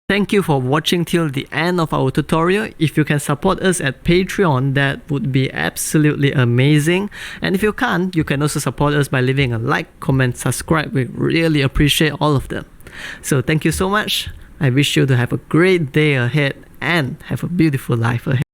Thank you for watching till the end of our tutorial. If you can support us at Patreon, that would be absolutely amazing. And if you can't, you can also support us by leaving a like, comment, subscribe. We really appreciate all of them. So thank you so much. I wish you to have a great day ahead and have a beautiful life ahead.